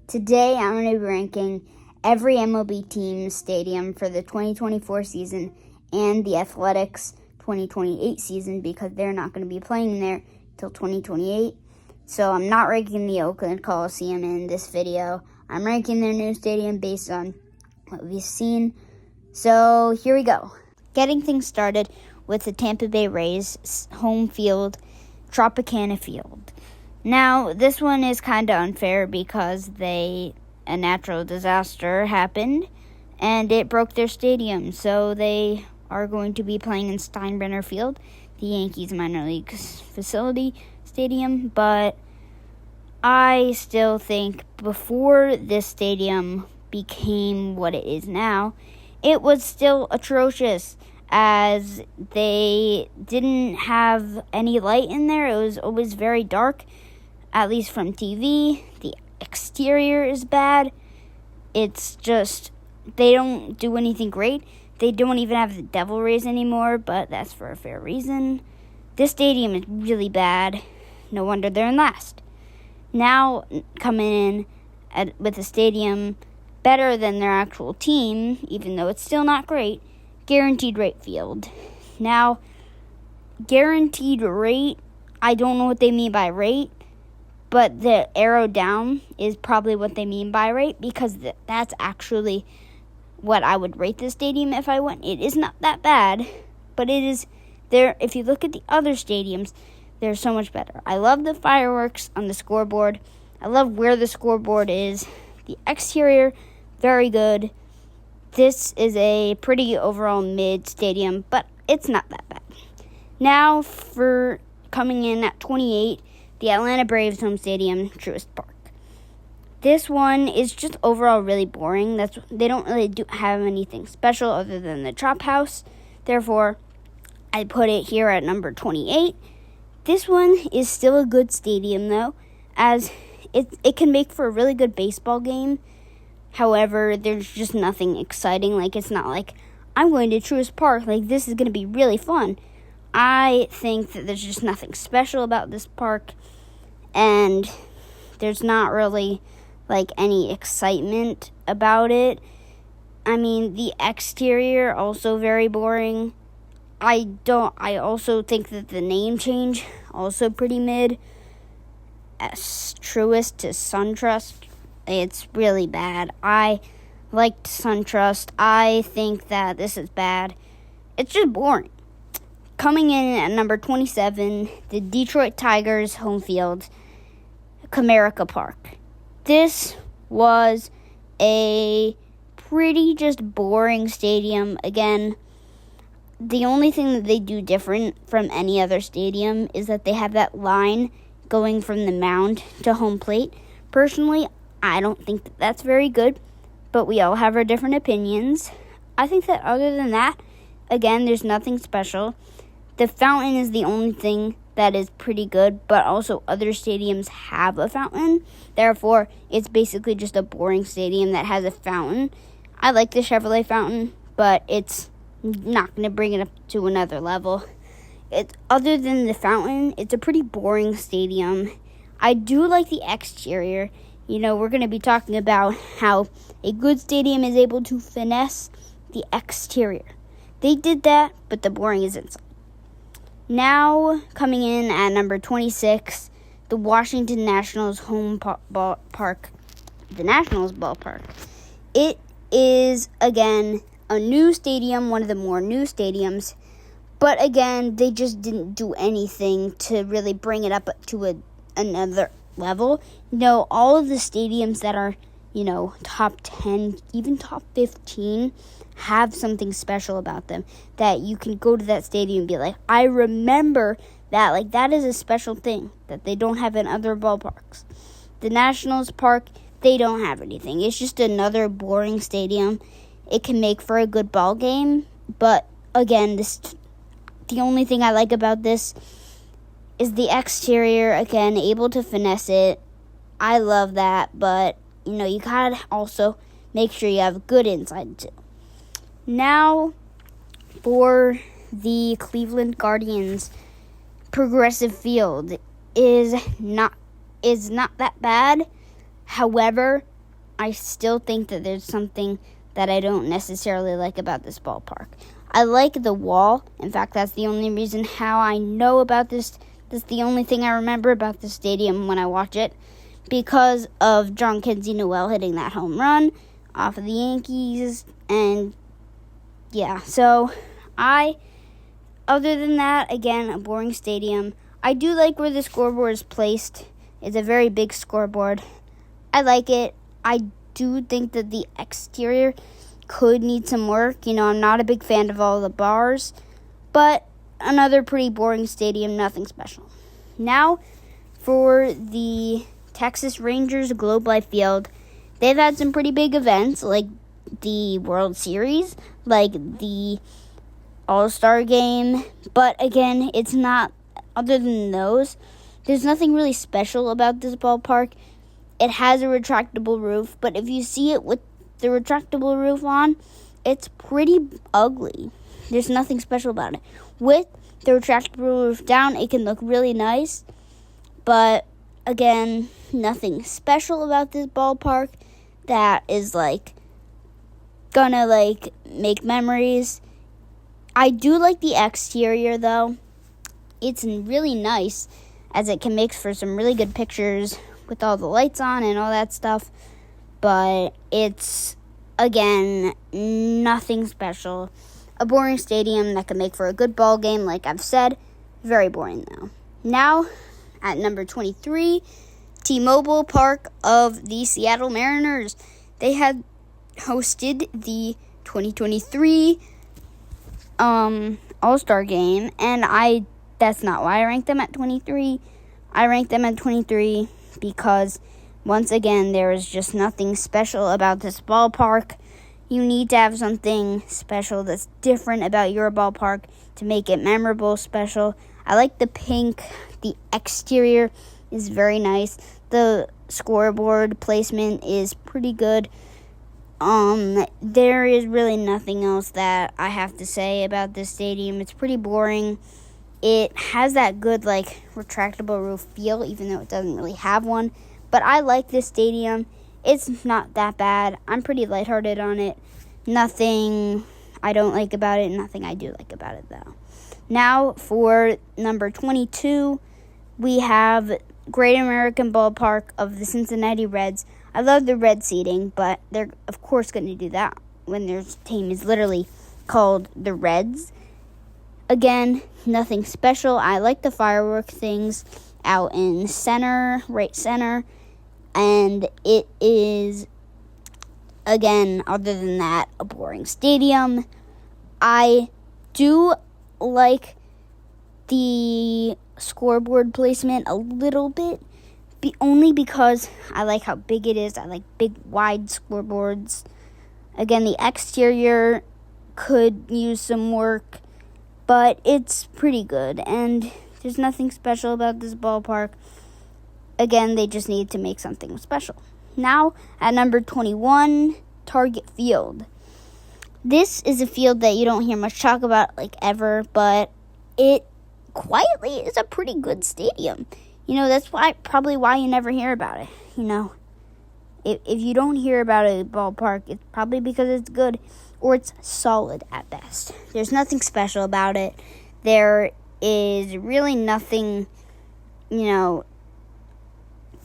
Today, I'm going to be ranking every MLB team's stadium for the 2024 season and the Athletics 2028 season because they're not going to be playing there until 2028. So I'm not ranking the Oakland Coliseum in this video. I'm ranking their new stadium based on what we've seen. So here we go. Getting things started with the Tampa Bay Rays home field, Tropicana Field. Now, this one is kind of unfair because a natural disaster happened and it broke their stadium. So they are going to be playing in Steinbrenner Field, the Yankees minor league facility stadium. But I still think before this stadium became what it is now, it was still atrocious as they didn't have any light in there. It was always very dark. At least from TV, the exterior is bad. It's just, they don't do anything great. They don't even have the Devil Rays anymore, but that's for a fair reason. This stadium is really bad. No wonder they're in last. Now, coming in with a stadium better than their actual team, even though it's still not great, Guaranteed Rate Field. Now, Guaranteed Rate, I don't know what they mean by rate, but the arrow down is probably what they mean by rate because that's actually what I would rate this stadium if I went. It is not that bad, but it is there. If you look at the other stadiums, they're so much better. I love the fireworks on the scoreboard. I love where the scoreboard is. The exterior, very good. This is a pretty overall mid stadium, but it's not that bad. Now for coming in at 28, the Atlanta Braves home stadium, Truist Park. This one is just overall really boring. They don't really have anything special other than the Chop House. Therefore, I put it here at number 28. This one is still a good stadium, though, as it can make for a really good baseball game. However, there's just nothing exciting. Like, it's not like, I'm going to Truist Park. Like, this is going to be really fun. I think that there's just nothing special about this park, and there's not really, like, any excitement about it. I mean, the exterior, also very boring. I also think that the name change, also pretty mid. As Truist to SunTrust, it's really bad. I liked SunTrust. I think that this is bad. It's just boring. Coming in at number 27, the Detroit Tigers home field, Comerica Park. This was a pretty just boring stadium. Again, the only thing that they do different from any other stadium is that they have that line going from the mound to home plate. Personally, I don't think that that's very good, but we all have our different opinions. I think that other than that, again, there's nothing special. The fountain is the only thing that is pretty good, but also other stadiums have a fountain. Therefore, it's basically just a boring stadium that has a fountain. I like the Chevrolet fountain, but it's not going to bring it up to another level. Other than the fountain, it's a pretty boring stadium. I do like the exterior. You know, we're going to be talking about how a good stadium is able to finesse the exterior. They did that, but the boring is inside. Now, coming in at number 26, the Washington Nationals home park, the Nationals ballpark. It is, again, a new stadium, one of the more new stadiums. But again, they just didn't do anything to really bring it up to another level. You know, all of the stadiums that are, top 10, even top 15, have something special about them that you can go to that stadium and be like, I remember that. Like, that is a special thing that they don't have in other ballparks. The Nationals Park, they don't have anything. It's just another boring stadium. It can make for a good ball game, but again, the only thing I like about this is the exterior. Again, able to finesse it. I love that, but you gotta also make sure you have good inside too. Now, for the Cleveland Guardians, Progressive Field is not that bad. However, I still think that there's something that I don't necessarily like about this ballpark. I like the wall. In fact, that's the only reason how I know about this. That's the only thing I remember about the stadium when I watch it, because of John Kinsey Noel hitting that home run off of the Yankees. And yeah, so other than that, again, a boring stadium. I do like where the scoreboard is placed. It's a very big scoreboard. I like it. I do think that the exterior could need some work. I'm not a big fan of all the bars, but another pretty boring stadium, nothing special. Now, for the Texas Rangers Globe Life Field, they've had some pretty big events, like the World Series, like the All-Star Game, but again, it's not, other than those, there's nothing really special about this ballpark. It has a retractable roof, but if you see it with the retractable roof on, it's pretty ugly. There's nothing special about it. With the retractable roof down, it can look really nice, but again, nothing special about this ballpark that is gonna make memories. I do like the exterior though. It's really nice, as it can make for some really good pictures with all the lights on and all that stuff. But it's, again, nothing special. A boring stadium that can make for a good ball game, like I've said. Very boring, though. Now, at number 23, T-Mobile Park of the Seattle Mariners. They had hosted the 2023 All-Star Game, and that's not why I ranked them at 23. I ranked them at 23 because, once again, there is just nothing special about this ballpark. You need to have something special that's different about your ballpark to make it memorable, special. I like the pink. The exterior is very nice. The scoreboard placement is pretty good. There is really nothing else that I have to say about this stadium. It's pretty boring. It has that good, retractable roof feel, even though it doesn't really have one. But I like this stadium. It's not that bad. I'm pretty lighthearted on it. Nothing I don't like about it. Nothing I do like about it, though. Now, for number 22, we have Great American Ballpark of the Cincinnati Reds. I love the red seating, but they're, of course, going to do that when their team is literally called the Reds. Again, nothing special. I like the fireworks things out in right center. And it is, again, other than that, a boring stadium. I do like the scoreboard placement a little bit, only because I like how big it is. I like big, wide scoreboards. Again, the exterior could use some work, but it's pretty good, and there's nothing special about this ballpark. Again, they just need to make something special. Now, at number 21, Target Field. This is a field that you don't hear much talk about, ever, but it quietly is a pretty good stadium. That's probably why you never hear about it. If you don't hear about a ballpark, it's probably because it's good, or it's solid at best. There's nothing special about it. There is really nothing,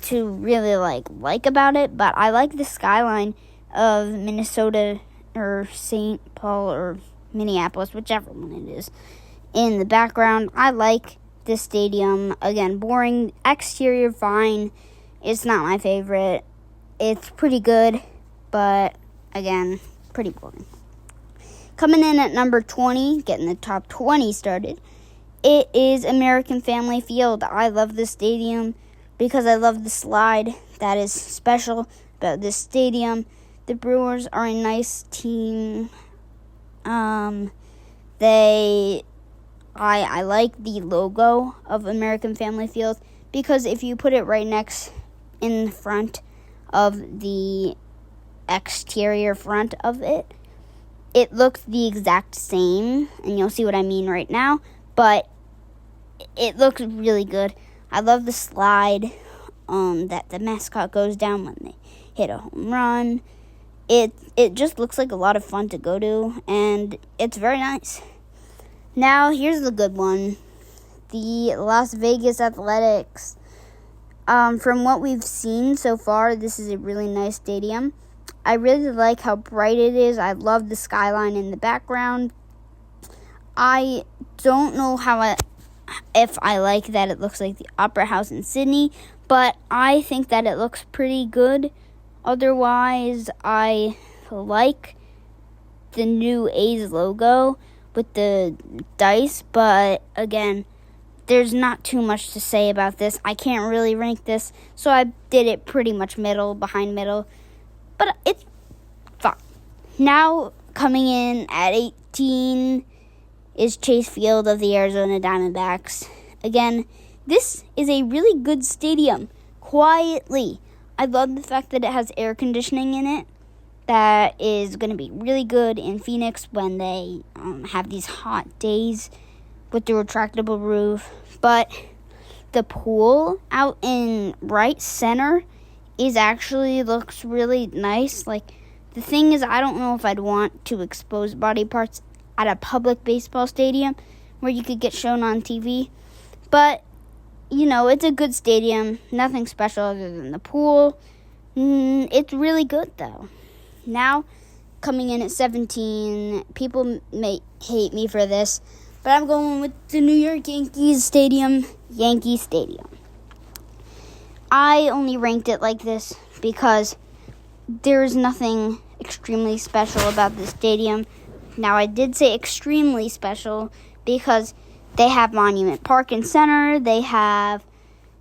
to really like about it, but I like the skyline of Minnesota or St. Paul or Minneapolis, whichever one it is, in the background. I like this stadium. Again, boring. Exterior, fine. It's not my favorite. It's pretty good, but again, pretty boring. Coming in at number 20, getting the top 20 started, it is American Family Field. I love this stadium because I love the slide that is special about this stadium. The Brewers are a nice team. I like the logo of American Family Field because if you put it right next in front of the exterior front of it, it looks the exact same, and you'll see what I mean right now, but it looks really good. I love the slide that the mascot goes down when they hit a home run. It just looks like a lot of fun to go to, and it's very nice. Now, here's the good one. The Las Vegas Athletics. From what we've seen so far, this is a really nice stadium. I really like how bright it is. I love the skyline in the background. I don't know if I like that it looks like the Opera House in Sydney, but I think that it looks pretty good. Otherwise, I like the new A's logo with the dice, but again, there's not too much to say about this. I can't really rank this, so I did it pretty much behind middle, but it's fine. Now, coming in at 18 is Chase Field of the Arizona Diamondbacks. Again, this is a really good stadium. Quietly, I love the fact that it has air conditioning in it. That is going to be really good in Phoenix when they have these hot days with the retractable roof. But the pool out in right center looks really nice. Like, the thing is, I don't know if I'd want to expose body parts at a public baseball stadium where you could get shown on TV. But, it's a good stadium. Nothing special other than the pool. It's really good, though. Now, coming in at 17, people may hate me for this, but I'm going with the New York Yankees Stadium, Yankee Stadium. I only ranked it like this because there's nothing extremely special about this stadium. Now, I did say extremely special because they have Monument Park and Center. They have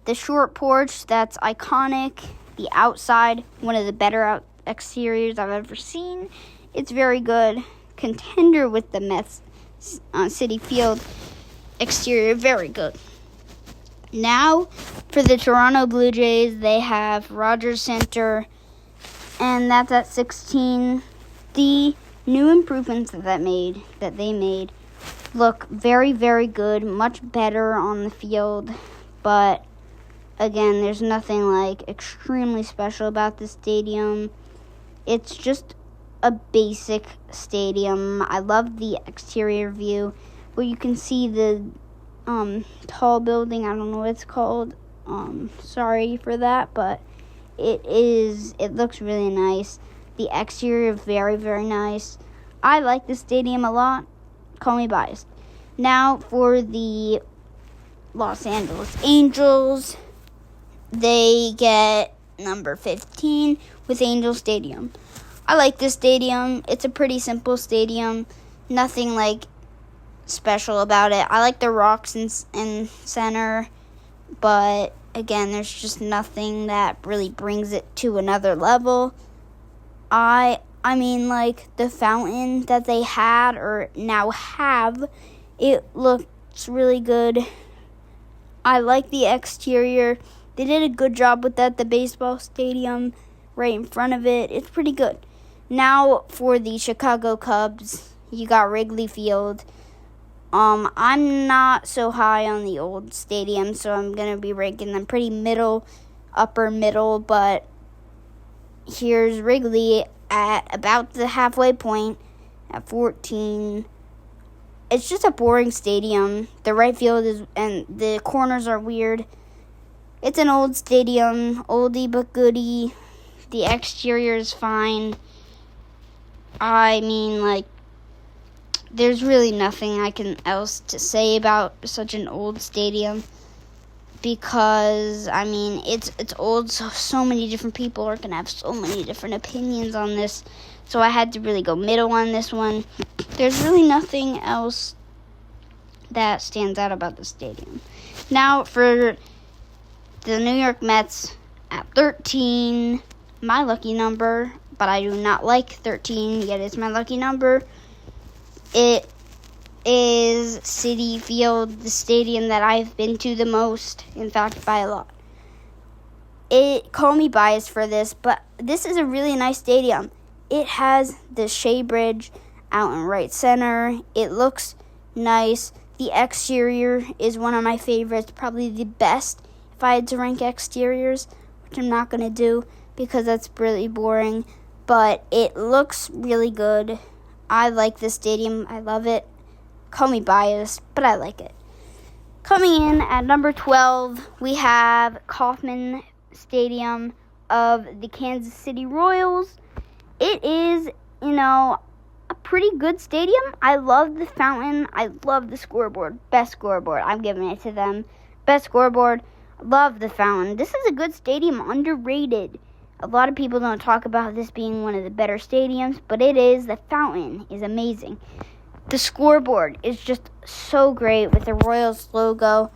the short porch that's iconic. The outside, one of the better exteriors I've ever seen. It's very good. Contender with the Mets Citi Field exterior, very good. Now, for the Toronto Blue Jays, they have Rogers Center, and that's at 16. The new improvements that they made look very, very good, much better on the field, but again, there's nothing like extremely special about the stadium. It's just a basic stadium. I love the exterior view where you can see the tall building. I don't know what it's called. Sorry for that, but it looks really nice. The exterior, very, very nice. I like the stadium a lot. Call me biased. Now for the Los Angeles Angels, they get number 15 with Angel Stadium. I like this stadium. It's a pretty simple stadium. Nothing like special about it. I like the rocks in center, but again, there's just nothing that really brings it to another level. I mean, like, the fountain that they had or now have, it looks really good. I like the exterior. They did a good job with that. The baseball stadium right in front of it. It's pretty good. Now for the Chicago Cubs, you got Wrigley Field. I'm not so high on the old stadium, so I'm going to be ranking them pretty upper middle, but here's Wrigley at about the halfway point at 14. It's just a boring stadium. The right field and the corners are weird. It's an old stadium, oldie but goodie. The exterior is fine. I mean, like, there's really nothing else to say about such an old stadium because, I mean, it's old, so many different people are going to have so many different opinions on this, so I had to really go middle on this one. There's really nothing else that stands out about the stadium. Now, for the New York Mets at 13, my lucky number, but I do not like 13, yet it's my lucky number. It is Citi Field, the stadium that I've been to the most, in fact, by a lot. Call me biased for this, but this is a really nice stadium. It has the Shea Bridge out in right center. It looks nice. The exterior is one of my favorites, probably the best if I had to rank exteriors, which I'm not going to do. because that's really boring, but it looks really good. I like this stadium. I love it. Call me biased, but I like it. Coming in at number 12, we have Kauffman Stadium of the Kansas City Royals. It is, a pretty good stadium. I love the fountain. I love the scoreboard. Best scoreboard. I'm giving it to them. Best scoreboard. Love the fountain. This is a good stadium. Underrated. A lot of people don't talk about this being one of the better stadiums, but it is. The fountain is amazing. The scoreboard is just so great with the Royals logo.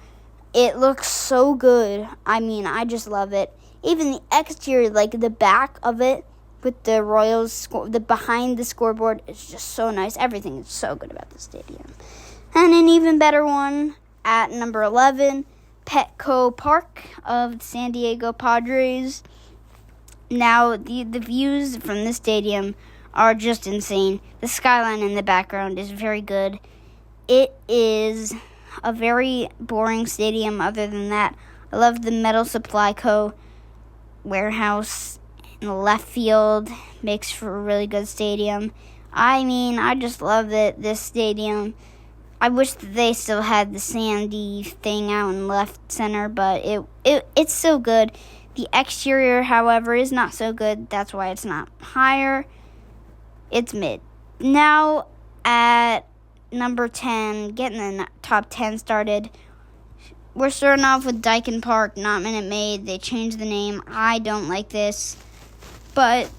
It looks so good. I just love it. Even the exterior, like the back of it with the Royals, the behind the scoreboard is just so nice. Everything is so good about the stadium. And an even better one at number 11, Petco Park of the San Diego Padres. Now, the views from the stadium are just insane. The skyline in the background is very good. It is a very boring stadium other than that. I love the Metal Supply Co. warehouse in the left field. Makes for a really good stadium. I just love this stadium. I wish that they still had the sandy thing out in left center, but it's so good. The exterior, however, is not so good. That's why it's not higher. It's mid. Now, at number 10, getting the top 10 started. We're starting off with Daikin Park, not Minute Maid. They changed the name. I don't like this. But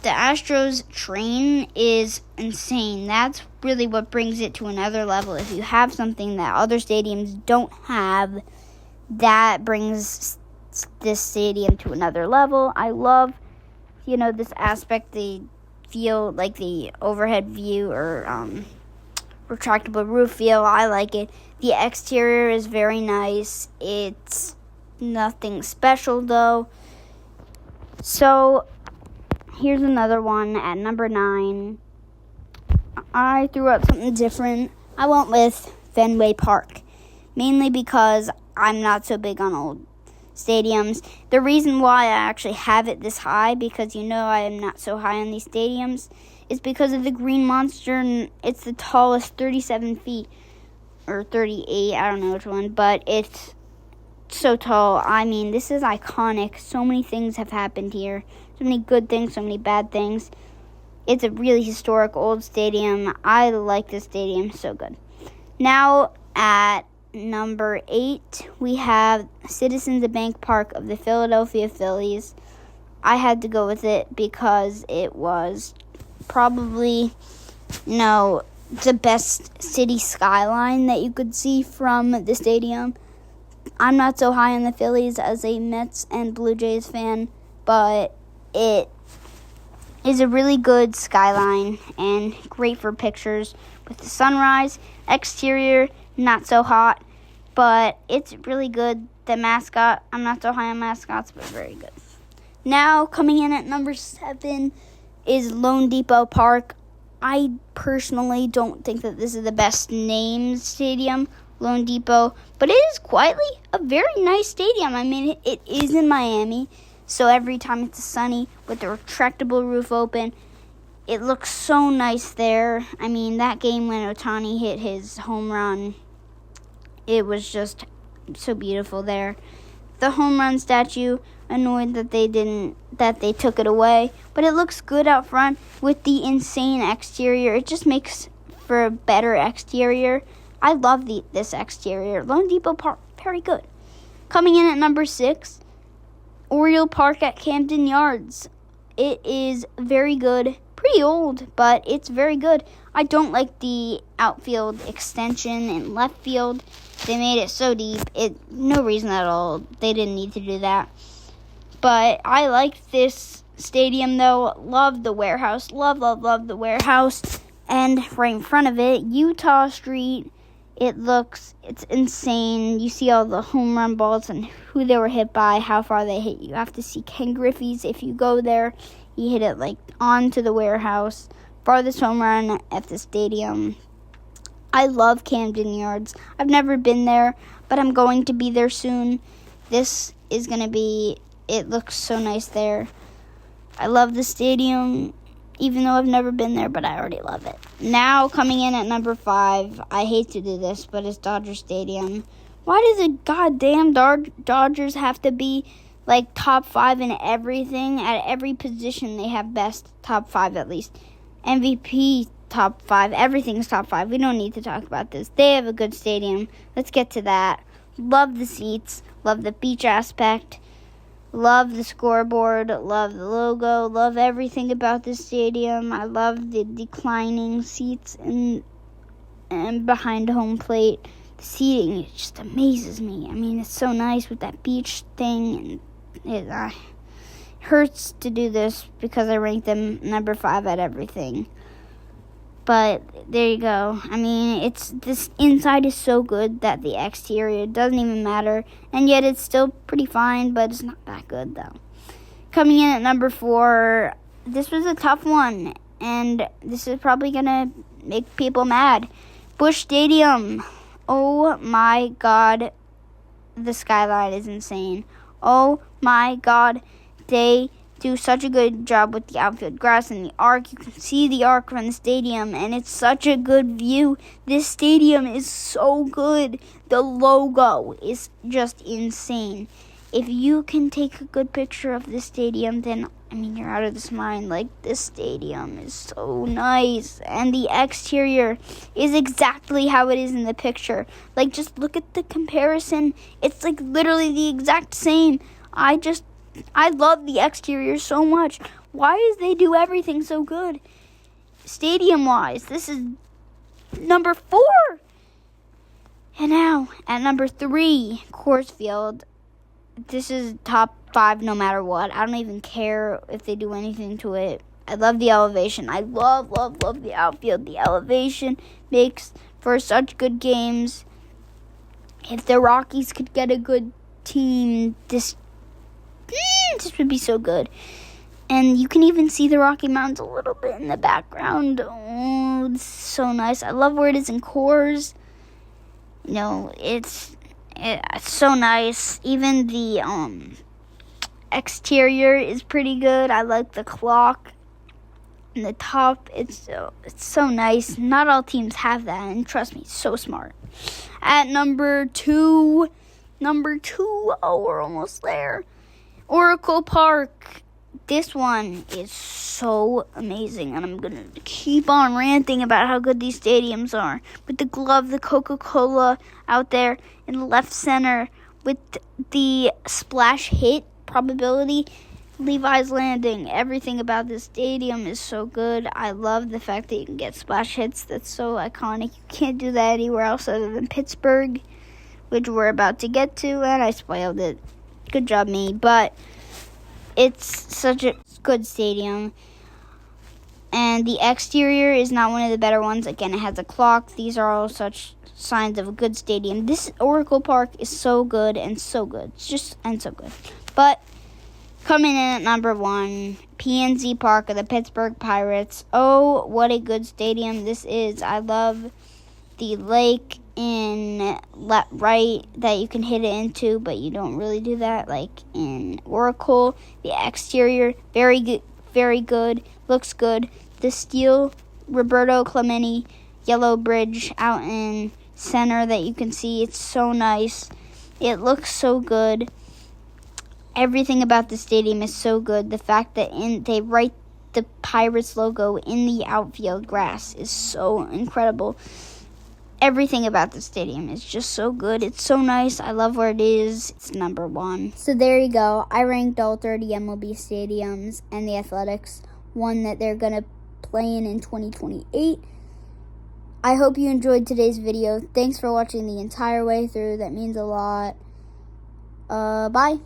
the Astros train is insane. That's really what brings it to another level. If you have something that other stadiums don't have, that brings this stadium to another level. I love, this aspect. They feel like the overhead view or retractable roof feel. I like it. The exterior is very nice. It's nothing special, though. So, here's another one at number 9. I threw out something different. I went with Fenway Park, mainly because I'm not so big on old stadiums. The reason why I actually have it this high, because I am not so high on these stadiums, is because of the Green Monster, and it's the tallest, 37 feet, or 38, I don't know which one, but it's so tall. This is iconic. So many things have happened here. So many good things, so many bad things. It's a really historic old stadium. I like this stadium, so good. Now, at number 8, we have Citizens Bank Park of the Philadelphia Phillies. I had to go with it because it was probably, the best city skyline that you could see from the stadium. I'm not so high on the Phillies as a Mets and Blue Jays fan, but it is a really good skyline and great for pictures with the sunrise. Exterior, not so hot, but it's really good. The mascot, I'm not so high on mascots, but very good. Now, coming in at number 7 is Lone Depot Park. I personally don't think that this is the best named stadium, Lone Depot, but it is quietly a very nice stadium. It is in Miami, so every time it's sunny with the retractable roof open, it looks so nice there. That game when Ohtani hit his home run, it was just so beautiful there. The home run statue, annoyed that they took it away, but it looks good out front with the insane exterior. It just makes for a better exterior. I love this exterior. Lone Depot Park, very good. Coming in at number 6, Oriole Park at Camden Yards. It is very good. Pretty old, but it's very good. I don't like the outfield extension in left field. They made it so deep. No reason at all. They didn't need to do that. But I like this stadium, though. Love the warehouse. Love the warehouse. And right in front of it, Utah Street. It's insane. You see all the home run balls and who they were hit by, how far they hit. You have to see Ken Griffey's if you go there. He hit it onto the warehouse. Farthest home run at the stadium. I love Camden Yards. I've never been there, but I'm going to be there soon. This is going to be, it looks so nice there. I love the stadium, even though I've never been there, but I already love it. Now, coming in at number 5, I hate to do this, but it's Dodger Stadium. Why does the goddamn Dodgers have to be like top 5 in everything? At every position, they have best top 5 at least. MVP top 5. Everything's top 5. We don't need to talk about this. They have a good stadium. Let's get to that. Love the seats. Love the beach aspect. Love the scoreboard, love the logo, love everything about this stadium. I love the declining seats and behind home plate. The seating, it just amazes me. I mean, it's so nice with that beach thing, and it hurts to do this because I ranked them number 5 at everything. But there you go. I mean, this inside is so good that the exterior doesn't even matter. And yet it's still pretty fine, but it's not that good, though. Coming in at number 4, this was a tough one. And this is probably going to make people mad. Busch Stadium. Oh, my God. The skyline is insane. Oh, my God. They do such a good job with the outfield grass and the arc. You can see the arc from the stadium, and it's such a good view. This stadium is so good. The logo is just insane. If you can take a good picture of this stadium, then, I mean, you're out of this mind. Like, this stadium is so nice, and the exterior is exactly how it is in the picture. Like, just look at the comparison. It's, like, literally the exact same. I love the exterior so much. Why does they do everything so good? Stadium-wise, this is number 4. And now, at number 3, Coors Field. This is top 5 no matter what. I don't even care if they do anything to it. I love the elevation. I love the outfield. The elevation makes for such good games. If the Rockies could get a good team, this would be so good. And you can even see the Rocky Mountains a little bit in the background. Oh, it's so nice. I love where it is in Coors. You know, it's so nice. Even the exterior is pretty good. I like the clock and the top. It's so nice. Not all teams have that, and trust me, it's so smart. At number 2, oh, we're almost there. Oracle Park. This one is so amazing, and I'm going to keep on ranting about how good these stadiums are. With the glove, the Coca-Cola out there in the left center, with the splash hit probability, Levi's Landing. Everything about this stadium is so good. I love the fact that you can get splash hits. That's so iconic. You can't do that anywhere else other than Pittsburgh, which we're about to get to, and I spoiled it. Good job, me. But it's such a good stadium. And the exterior is not one of the better ones. Again, it has a clock. These are all such signs of a good stadium. This Oracle Park is so good and so good. It's just and so good. But coming in at number 1, PNC Park of the Pittsburgh Pirates. Oh, what a good stadium this is. I love the lake in right that you can hit it into, but you don't really do that like in Oracle. The exterior, very good, looks good. The steel Roberto Clemente yellow bridge out in center that you can see, it's so nice. It looks so good. Everything about the stadium is so good. The fact that they write the Pirates logo in the outfield grass is so incredible. Everything about the stadium is just so good. It's so nice. I love where it is. It's number 1. So there you go. I ranked all 30 MLB stadiums, and the Athletics one that they're going to play in 2028. I hope you enjoyed today's video. Thanks for watching the entire way through. That means a lot. Bye.